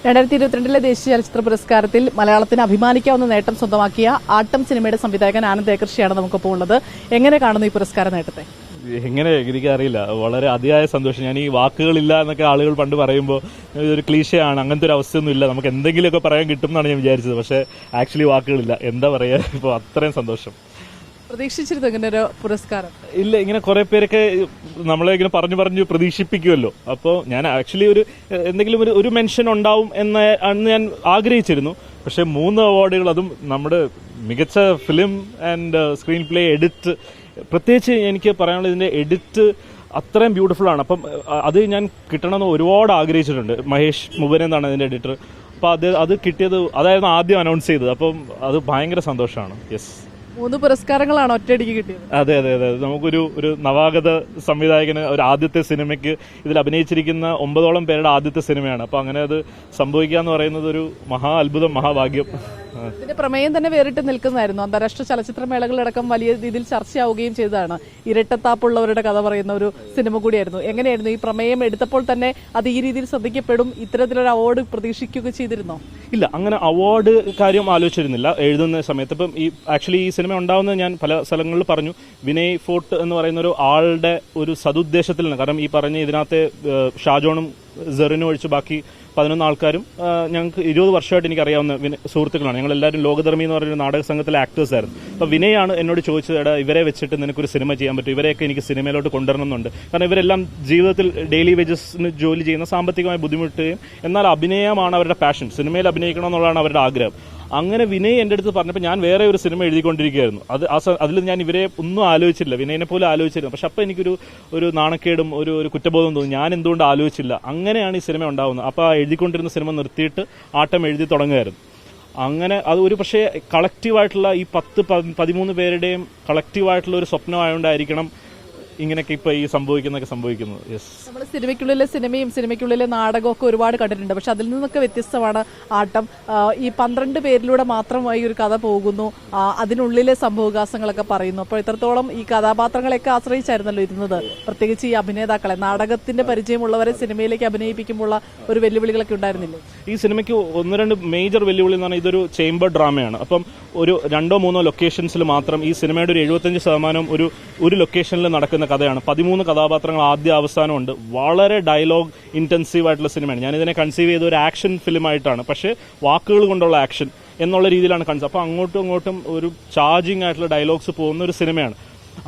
2022 ദേശീയ ചലച്ചിത്ര പുരസ്കാരത്തിൽ മലയാളത്തിന് അഭിമാനിക്കാവുന്ന നേട്ടം സ്വന്തമാക്കിയ ആട്ടം സിനിമയുടെ സംവിധായകൻ ആനന്ദ് ഏക്കർഷിയാണ് നമുക്കൊപ്പം ഉള്ളത്. എങ്ങനെ കാണുന്നു ഈ പുരസ്കാര നേട്ടത്തെ? എങ്ങനെ എനിക്കറിയില്ല, വളരെ അതിയായ സന്തോഷം. ഞാൻ ഈ വാക്കുകളില്ല എന്നൊക്കെ ആളുകൾ പണ്ട് പറയുമ്പോൾ ഇതൊരു ക്ലീശയാണ്, അങ്ങനത്തെ ഒരു അവസ്ഥയൊന്നും ഇല്ല, നമുക്ക് എന്തെങ്കിലുമൊക്കെ പറയാൻ കിട്ടും എന്നാണ് ഞാൻ വിചാരിച്ചത്. പക്ഷേ ആക്ച്വലി വാക്കുകളില്ല, എന്താ പറയുക, ഇപ്പോൾ അത്രയും സന്തോഷം. പ്രതീക്ഷിച്ചിരുന്നു ഇങ്ങനെ ഒരു പുരസ്കാരം? ഇല്ല, ഇങ്ങനെ കുറെ പേരൊക്കെ നമ്മളെ ഇങ്ങനെ പറഞ്ഞു പ്രതീക്ഷിപ്പിക്കുമല്ലോ. അപ്പോൾ ഞാൻ ആക്ച്വലി എന്തെങ്കിലും ഒരു മെൻഷൻ ഉണ്ടാവും എന്ന് ഞാൻ ആഗ്രഹിച്ചിരുന്നു. പക്ഷെ 3 അവാർഡുകൾ, അതും നമ്മുടെ മികച്ച film and screen play, edit, പ്രത്യേകിച്ച് എനിക്ക് പറയാനുള്ളത് ഇതിന്റെ എഡിറ്റ് അത്രയും ബ്യൂട്ടിഫുൾ ആണ്. അപ്പം അത് ഞാൻ കിട്ടണമെന്ന് ഒരുപാട് ആഗ്രഹിച്ചിട്ടുണ്ട്. മഹേഷ് മുബൻ എന്നാണ് അതിന്റെ എഡിറ്റർ. അപ്പം അത് കിട്ടിയത്, അതായിരുന്നു ആദ്യം അനൗൺസ് ചെയ്തത്. അപ്പം അത് ഭയങ്കര സന്തോഷമാണ്. യെസ്, 3 പുരസ്കാരങ്ങളാണ് ഒറ്റയടിക്ക് കിട്ടിയത്. അതെ. നമുക്കൊരു നവാഗത സംവിധായകന് ഒരു ആദ്യത്തെ സിനിമയ്ക്ക് ഇതിൽ അഭിനയിച്ചിരിക്കുന്ന 9ഓളം പേരുടെ ആദ്യത്തെ സിനിമയാണ്. അപ്പൊ അങ്ങനെ അത് സംഭവിക്കുക എന്ന് പറയുന്നത് ഒരു മഹാ അത്ഭുതം, മഹാഭാഗ്യം. ഇതിന്റെ പ്രമേയം തന്നെ വേറിട്ട് നിൽക്കുന്നതായിരുന്നു. അന്താരാഷ്ട്ര ചലച്ചിത്ര മേളകളിലടക്കം വലിയ രീതിയിൽ ചർച്ചയാവുകയും ചെയ്തതാണ്. ഇരട്ടത്താപ്പുള്ളവരുടെ കഥ പറയുന്ന ഒരു സിനിമ കൂടിയായിരുന്നു. എങ്ങനെയായിരുന്നു ഈ പ്രമേയം എടുത്തപ്പോൾ തന്നെ അത് ഈ രീതിയിൽ ശ്രദ്ധിക്കപ്പെടും, ഇത്തരത്തിലൊരു അവാർഡ് പ്രതീക്ഷിക്കുകയൊക്കെ ചെയ്തിരുന്നോ? ഇല്ല, അങ്ങനെ അവാർഡ് കാര്യം ആലോചിച്ചിരുന്നില്ല എഴുതുന്ന സമയത്ത്. ഇപ്പം ആക്ച്വലി ഈ സിനിമ ഉണ്ടാവുന്നത് ഞാൻ പല സ്ഥലങ്ങളിൽ പറഞ്ഞു. വിനയ് ഫോർട്ട് എന്ന് പറയുന്ന ഒരു ആളുടെ ഒരു സതുദ്ദേശത്തിൽ നിന്ന്, കാരണം ഈ പറഞ്ഞ ഇതിനകത്തെ ഷാജോണും സെറിനും ഒഴിച്ച് ബാക്കി 11 ആൾക്കാരും ഞങ്ങൾക്ക് 20 വർഷമായിട്ട് എനിക്ക് അറിയാവുന്ന സുഹൃത്തുക്കളാണ്. ഞങ്ങൾ എല്ലാവരും ലോകധർമ്മി എന്ന് പറഞ്ഞൊരു നാടക സംഘത്തിലെ ആക്ടേഴ്സ് ആയിരുന്നു. അപ്പോൾ വിനയാണ് എന്നോട് ചോദിച്ചത്, എടാ ഇവരെ വെച്ചിട്ട് നിനക്കൊരു സിനിമ ചെയ്യാൻ പറ്റും, ഇവരെയൊക്കെ എനിക്ക് സിനിമയിലോട്ട് കൊണ്ടുവരണമെന്നുണ്ട്. കാരണം ഇവരെല്ലാം ജീവിതത്തിൽ ഡെയിലി വേജസിന് ജോലി ചെയ്യുന്ന, സാമ്പത്തികമായി ബുദ്ധിമുട്ടുകയും എന്നാൽ അഭിനയമാണ് അവരുടെ പാഷൻ, സിനിമയിൽ അഭിനയിക്കണം എന്നുള്ളതാണ് അവരുടെ ആഗ്രഹം. അങ്ങനെ വിനയ് എൻ്റെ അടുത്ത് പറഞ്ഞപ്പോൾ ഞാൻ വേറെ ഒരു സിനിമ എഴുതിക്കൊണ്ടിരിക്കുകയായിരുന്നു. അതിൽ ഞാൻ ഇവരെ ഒന്നും ആലോചിച്ചില്ല, വിനയനെ പോലും ആലോചിച്ചിരുന്നു. പക്ഷെ അപ്പോൾ എനിക്കൊരു നാണക്കേടും ഒരു കുറ്റബോധം തോന്നി, ഞാൻ എന്തുകൊണ്ട് ആലോചിച്ചില്ല. അങ്ങനെയാണ് ഈ സിനിമ ഉണ്ടാവുന്നത്. അപ്പോൾ ആ എഴുതിക്കൊണ്ടിരുന്ന സിനിമ നിർത്തിയിട്ട് ആട്ടം എഴുതി തുടങ്ങുമായിരുന്നു. അങ്ങനെ അത് ഒരു പക്ഷേ കളക്റ്റീവായിട്ടുള്ള ഈ 10-13 പേരുടെയും കളക്റ്റീവായിട്ടുള്ള ഒരു സ്വപ്നമായതുകൊണ്ടായിരിക്കണം ഇങ്ങനെയൊക്കെ ഇപ്പൊ ഈ സംഭവിക്കുന്നത്. യെസ്, നമ്മൾ സിനിമയ്ക്കുള്ളിലെ സിനിമയും സിനിമയ്ക്കുള്ളിലെ നാടകവും ഒക്കെ ഒരുപാട് കണ്ടിട്ടുണ്ട്. പക്ഷെ അതിൽ നിന്നൊക്കെ വ്യത്യസ്തമാണ് ആട്ടം. ഈ 12 പേരിലൂടെ മാത്രമായി ഒരു കഥ പോകുന്നു, അതിനുള്ളിലെ സംഭവവികാസങ്ങളൊക്കെ പറയുന്നു. അപ്പോൾ ഇത്രത്തോളം ഈ കഥാപാത്രങ്ങളെയൊക്കെ ആശ്രയിച്ചായിരുന്നല്ലോ ഇരുന്നത്, പ്രത്യേകിച്ച് ഈ അഭിനേതാക്കളെ, നാടകത്തിന്റെ പരിചയമുള്ളവരെ സിനിമയിലേക്ക് അഭിനയിപ്പിക്കുമ്പോൾ ഒരു വെല്ലുവിളികളൊക്കെ ഉണ്ടായിരുന്നില്ലേ? ഈ സിനിമയ്ക്ക് 1-2 മേജർ വെല്ലുവിളി എന്ന് പറഞ്ഞാൽ ഇതൊരു ചേംബർ ഡ്രാമയാണ്. അപ്പം ഒരു 2-3 ലൊക്കേഷൻസിൽ മാത്രം ഈ സിനിമയുടെ ഒരു 75% ഒരു ലൊക്കേഷനിൽ നടക്കുന്ന കഥയാണ്. 13 കഥാപാത്രങ്ങൾ ആദ്യ അവസാനമുണ്ട്. വളരെ ഡയലോഗ് ഇന്റൻസീവ് ആയിട്ടുള്ള സിനിമയാണ്. ഞാനിതിനെ കൺസീവ് ചെയ്ത ഒരു ആക്ഷൻ ഫിലിമായിട്ടാണ്, പക്ഷേ വാക്കുകൾ കൊണ്ടുള്ള ആക്ഷൻ എന്നുള്ള രീതിയിലാണ് കൺസീവ്. അപ്പോൾ അങ്ങോട്ടും ഇങ്ങോട്ടും ഒരു ചാർജിങ് ആയിട്ടുള്ള ഡയലോഗ്സ് പോകുന്ന ഒരു സിനിമയാണ്.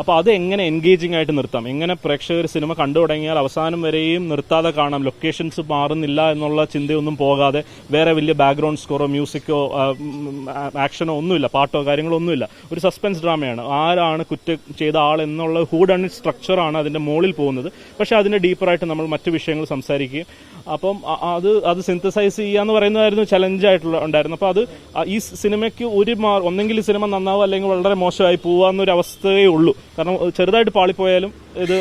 അപ്പോൾ അത് എങ്ങനെ എൻഗേജിംഗ് ആയിട്ട് നിർത്താം, എങ്ങനെ പ്രേക്ഷകർ സിനിമ കണ്ടു തുടങ്ങിയാൽ അവസാനം വരെയും നിർത്താതെ കാണാം, ലൊക്കേഷൻസ് മാറുന്നില്ല എന്നുള്ള ചിന്തയൊന്നും പോകാതെ, വേറെ വലിയ ബാക്ക്ഗ്രൗണ്ട് സ്കോറോ മ്യൂസിക്കോ ആക്ഷനോ ഒന്നുമില്ല, പാട്ടോ കാര്യങ്ങളോ ഒന്നുമില്ല, ഒരു സസ്പെൻസ് ഡ്രാമയാണ്. ആരാണ് കുറ്റം ചെയ്ത ആൾ എന്നുള്ള ഹൂഡ് ആൻഡ് സ്ട്രക്ചറാണ് അതിന്റെ മുകളിൽ പോകുന്നത്. പക്ഷെ അതിന്റെ ഡീപ്പറായിട്ട് നമ്മൾ മറ്റു വിഷയങ്ങൾ സംസാരിക്കുകയും, അപ്പം അത് സിന്തസൈസ് ചെയ്യാന്ന് പറയുന്നതായിരുന്നു ചലഞ്ചായിട്ടുള്ള ഉണ്ടായിരുന്നു. അപ്പോൾ അത് ഈ സിനിമയ്ക്ക് ഒന്നെങ്കിൽ ഈ സിനിമ നന്നാവും അല്ലെങ്കിൽ വളരെ മോശമായി പോവാന്നൊരു അവസ്ഥയേ ഉള്ളൂ. കാരണം ചെറുതായിട്ട് പാളിപ്പോയാലും ഇത്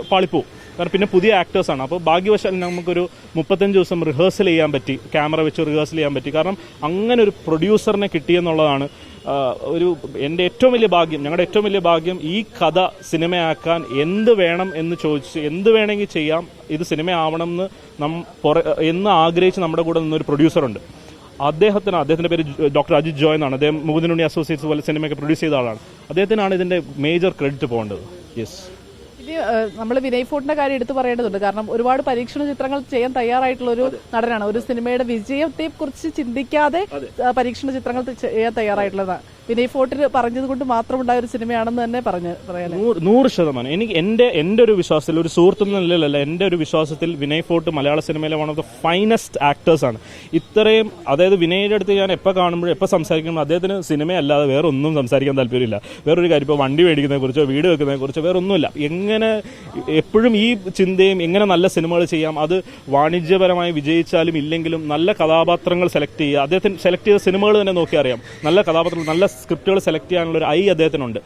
പാളിപ്പോവും, കാരണം പിന്നെ പുതിയ ആക്ടേഴ്സാണ്. അപ്പോൾ ഭാഗ്യവശാൽ നമുക്കൊരു 35 ദിവസം റിഹേഴ്സൽ ചെയ്യാൻ പറ്റി, ക്യാമറ വെച്ച് റിഹേഴ്സൽ ചെയ്യാൻ പറ്റി. കാരണം അങ്ങനെ ഒരു പ്രൊഡ്യൂസറിനെ കിട്ടിയെന്നുള്ളതാണ് എൻ്റെ ഏറ്റവും വലിയ ഭാഗ്യം, ഞങ്ങളുടെ ഏറ്റവും വലിയ ഭാഗ്യം. ഈ കഥ സിനിമയാക്കാൻ എന്ത് വേണം എന്ന് ചോദിച്ച്, എന്ത് വേണമെങ്കിൽ ചെയ്യാം, ഇത് സിനിമയാവണം എന്ന് ആഗ്രഹിച്ച് നമ്മുടെ കൂടെ നിന്നൊരു പ്രൊഡ്യൂസറുണ്ട്. അദ്ദേഹത്തിന്റെ പേര് ഡോക്ടർ അജിത് ജോയ് എന്നാണ്. അദ്ദേഹം മുകുന്ദനുണ്ണി അസോസിയേറ്റ്സ് പോലെ സിനിമയൊക്കെ പ്രൊഡ്യൂസ് ചെയ്ത ആളാണ്. അദ്ദേഹത്തിനാണ് ഇതിന്റെ മേജർ ക്രെഡിറ്റ് പോകേണ്ടത്. യെസ്, ഇനി നമ്മൾ വിനയ് ഫോർട്ടിന്റെ കാര്യം എടുത്തു പറയേണ്ടതുണ്ട്. കാരണം ഒരുപാട് പരീക്ഷണ ചിത്രങ്ങൾ ചെയ്യാൻ തയ്യാറായിട്ടുള്ള ഒരു നടനാണ്. ഒരു സിനിമയുടെ വിജയത്തെ കുറിച്ച് ചിന്തിക്കാതെ പരീക്ഷണ ചിത്രങ്ങൾ ചെയ്യാൻ തയ്യാറായിട്ടുള്ളതാണ്. വിനയ് ഫോർട്ടിന് പറഞ്ഞത് കൊണ്ട് മാത്രം ഉണ്ടായ ഒരു സിനിമയാണെന്ന് തന്നെ പറയാം. 100%. എനിക്ക് എന്റെ ഒരു വിശ്വാസത്തിൽ, ഒരു സുഹൃത്തുന്ന നിലയിലല്ല, എന്റെ ഒരു വിശ്വാസത്തിൽ വിനയ് ഫോർട്ട് മലയാള സിനിമയിലെ one of the finest actors ആണ്. ഇത്രയും, അതായത് വിനയുടെ അടുത്ത് ഞാൻ എപ്പോൾ കാണുമ്പോഴും എപ്പോൾ സംസാരിക്കുമ്പോൾ അദ്ദേഹത്തിന് സിനിമയല്ലാതെ വേറെ ഒന്നും സംസാരിക്കാൻ താല്പര്യമില്ല. വേറൊരു കാര്യം, ഇപ്പോൾ വണ്ടി മേടിക്കുന്നതിനെ കുറിച്ചോ വീട് വെക്കുന്നതിനെ കുറിച്ചോ വേറെ ഒന്നുമില്ല. എങ്ങനെ എപ്പോഴും ഈ ചിന്തയും, എങ്ങനെ നല്ല സിനിമകൾ ചെയ്യാം, അത് വാണിജ്യപരമായി വിജയിച്ചാലും ഇല്ലെങ്കിലും നല്ല കഥാപാത്രങ്ങൾ സെലക്ട് ചെയ്യുക. അദ്ദേഹത്തിന് സെലക്ട് ചെയ്ത സിനിമകൾ തന്നെ നോക്കി അറിയാം, നല്ല കഥാപാത്രങ്ങൾ, നല്ല സ്ക്രിപ്റ്റുകൾ സെലക്ട് ചെയ്യാനുള്ള ഒരു അദ്ദേഹത്തിനുണ്ട്.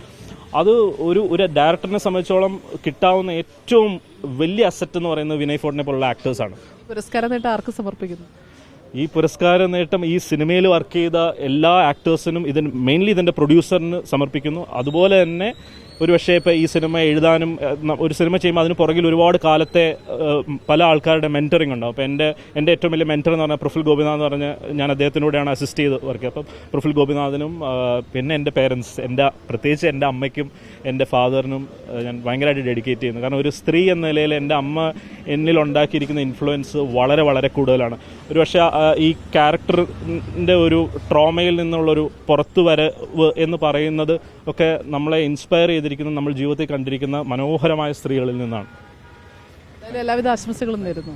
അത് ഒരു ഡയറക്ടറിനെ സംബന്ധിച്ചോളം കിട്ടാവുന്ന ഏറ്റവും വലിയ അസറ്റ് എന്ന് പറയുന്നത് വിനയ് ഫോർട്ടിനെ പോലുള്ള ആക്ടേഴ്സാണ്. പുരസ്കാരം നേട്ടം ആർക്ക് സമർപ്പിക്കുന്നു? ഈ പുരസ്കാര നേട്ടം ഈ സിനിമയിൽ വർക്ക് ചെയ്ത എല്ലാ ആക്ടേഴ്സിനും, മെയിൻലി ഇതിന്റെ പ്രൊഡ്യൂസറിന് സമർപ്പിക്കുന്നു. അതുപോലെ തന്നെ ഒരുപക്ഷെ ഇപ്പോൾ ഈ സിനിമ എഴുതാനും ഒരു സിനിമ ചെയ്യുമ്പോൾ അതിന് പുറകിൽ ഒരുപാട് കാലത്തെ പല ആൾക്കാരുടെ മെൻറ്ററിങ് ഉണ്ടാവും. അപ്പോൾ എൻ്റെ ഏറ്റവും വലിയ മെൻറ്റർ എന്ന് പറഞ്ഞാൽ പ്രഫുൽ ഗോപിനാഥ് എന്ന് പറഞ്ഞ് ഞാൻ അദ്ദേഹത്തിനൂടെയാണ് അസിസ്റ്റ് ചെയ്ത് വർക്ക്. അപ്പം പ്രഫുൽ ഗോപിനാഥിനും പിന്നെ എൻ്റെ പേരൻസ്, പ്രത്യേകിച്ച് എൻ്റെ അമ്മയ്ക്കും എൻ്റെ ഫാദറിനും ഞാൻ ഭയങ്കരമായിട്ട് ഡെഡിക്കേറ്റ് ചെയ്യുന്നു. കാരണം ഒരു സ്ത്രീ എന്ന നിലയിൽ എൻ്റെ അമ്മ എന്നിൽ ഉണ്ടാക്കിയിരിക്കുന്ന ഇൻഫ്ലുവൻസ് വളരെ വളരെ കൂടുതലാണ്. ഒരുപക്ഷെ ഈ ക്യാരക്ടറിൻ്റെ ഒരു ട്രോമയിൽ നിന്നുള്ളൊരു പുറത്തു വരവ് എന്ന് പറയുന്നത് ഒക്കെ നമ്മളെ ഇൻസ്പയർ ചെയ്തിരിക്കുന്നത് നമ്മൾ ജീവിതത്തിൽ കണ്ടിരിക്കുന്ന മനോഹരമായ സ്ത്രീകളിൽ നിന്നാണ്. എല്ലാവിധ ആശംസകളും നേരുന്നു.